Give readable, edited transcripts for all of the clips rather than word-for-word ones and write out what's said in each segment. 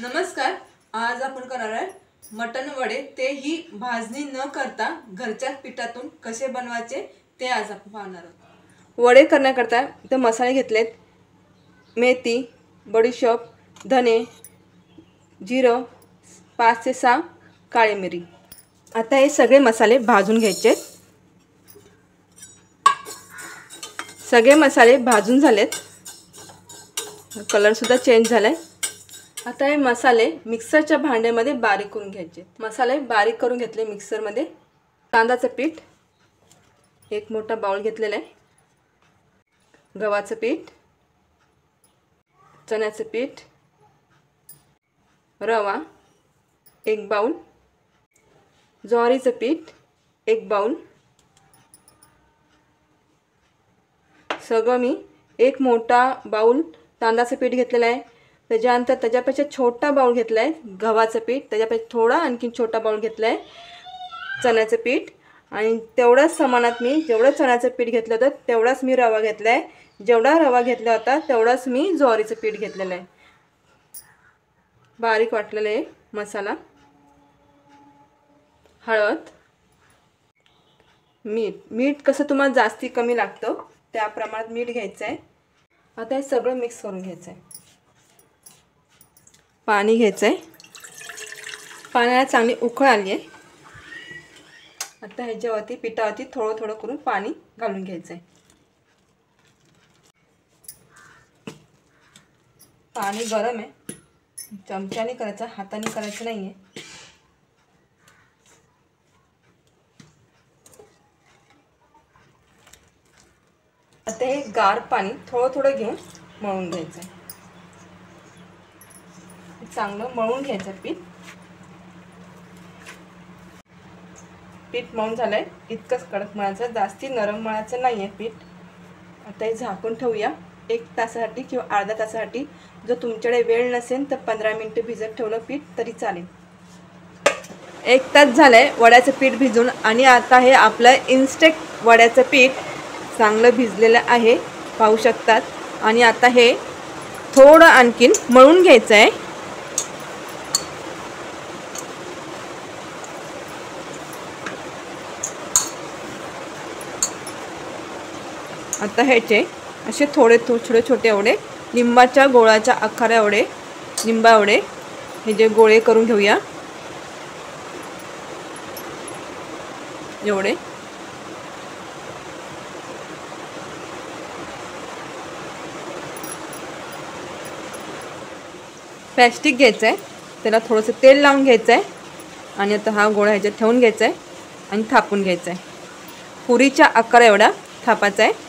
नमस्कार. आज आपण करणार आहे मटण वडे, तेही भाजणी न करता घरच्या पिठातून कसे बनवायचे ते आज आपण पाहणार आहोत. वडे करण्याकरता इथे मसाले घेतलेत. मेथी, बडीशोप, धने, जिरं, 5 ते 6 काळी मिरी. आता हे सगळे मसाले भाजून घ्यायचे. सगळे मसाले भाजून झालेत. कलर सुद्धा चेंज झालाय. आता हे मसाले मिक्सरच्या भांड्यामध्ये बारीक करून घ्यायचे. मसाले बारीक करून घेतले मिक्सरमध्ये. तांदळाचं पीठ एक मोठा बाउल घेतलेला आहे. गव्हाचं पीठ, चण्याचं पीठ, रवा 1 बाउल, ज्वारीचं पीठ 1 बाउल. सगळं मी एक मोठा बाउल तांदळाचं पीठ घेतलेलं आहे. त्याच्यानंतर त्याच्यापेक्षा छोटा बाउल घेतला आहे गव्हाचं पीठ. त्याच्यापेक्षा थोडा आणखी छोटा बाउल घेतला आहे चण्याचं पीठ. आणि तेवढाच प्रमाणात मी जेवढं चण्याचं पीठ घेतलं होतं तेवढाच मी रवा घेतला आहे. जेवढा रवा घेतला होता तेवढाच मी ज्वारीचं पीठ घेतलेलं आहे. बारीक वाटलेलं आहे मसाला. हळद, मीठ कसं तुम्हाला जास्ती कमी लागतं त्या प्रमाणात मीठ घ्यायचं आहे. आता हे सगळं मिक्स करून घ्यायचं आहे. पाणी घ्यायचं आहे. पाण्याला चांगली उकळ आली आहे. आता ह्याच्यावरती पिठावरती थोडं थोडं करून पाणी घालून घ्यायचं आहे. पाणी गरम आहे. चमच्याने करायचं, हाताने करायचं नाही आहे. आता हे गार पाणी थोडं थोडं घेऊन मळून घ्यायचं आहे. चांगलं मळून घ्यायचं पीठ. पीठ मळून झालंय. इतकंच कडक मळायचं, जास्ती नरम मळायचं नाही आहे पीठ. आता हे झाकून ठेवूया 1 तासासाठी किंवा अर्ध्या तासासाठी. जर तुमच्याकडे वेळ नसेल तर 15 मिनिटं भिजत ठेवलं पीठ तरी चालेल. 1 तास झालंय वड्याचं पीठ भिजून. आणि आता हे आपलं इन्स्टंट वड्याचं पीठ चांगलं भिजलेलं आहे, पाहू शकतात. आणि आता हे थोडं आणखीन मळून घ्यायचं आहे. आता ह्याचे असे थोडे छोटे छोटे एवढे लिंबाच्या गोळाच्या आकारा एवढे लिंबा एवढे हे जे गोळे करून घेऊया. एवढे प्लॅस्टिक घ्यायचं आहे. त्याला थोडंसं तेल लावून घ्यायचं आहे. आणि आता हा गोळा ह्याच्यात ठेवून घ्यायचा आहे आणि थापून घ्यायचा आहे. पुरीच्या आकारा एवढा थापायचा आहे.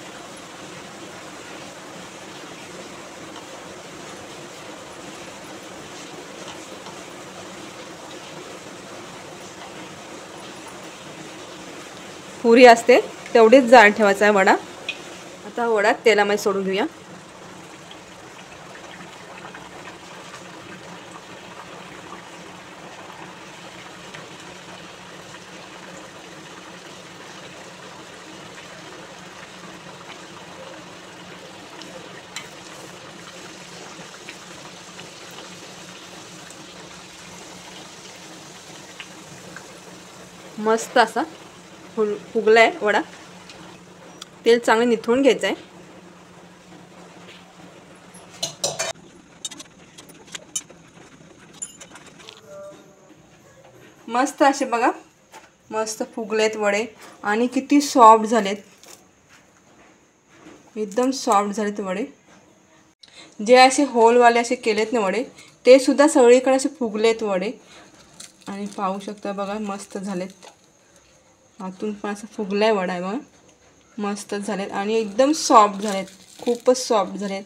पुरी असते तेवढीच जाड ठेवायचा आहे वडा. आता वडा तेलामध्ये सोडून घेऊया. मस्त असा फुगला आहे वडा. तेल चांगले निथळून घ्यायचं आहे. मस्त असे बघा, मस्त फुगलेत वडे. आणि किती सॉफ्ट झालेत, एकदम सॉफ्ट झालेत वडे. जे असे होलवाले असे केलेत ना वडे, ते सुद्धा सगळीकडे असे फुगलेत वडे. आणि पाहू शकता बघा, मस्त झालेत. आतून पण असं फुगलाय वडा आहे बघा. मस्त झालेत आणि एकदम सॉफ्ट झालेत, खूपच सॉफ्ट झालेत.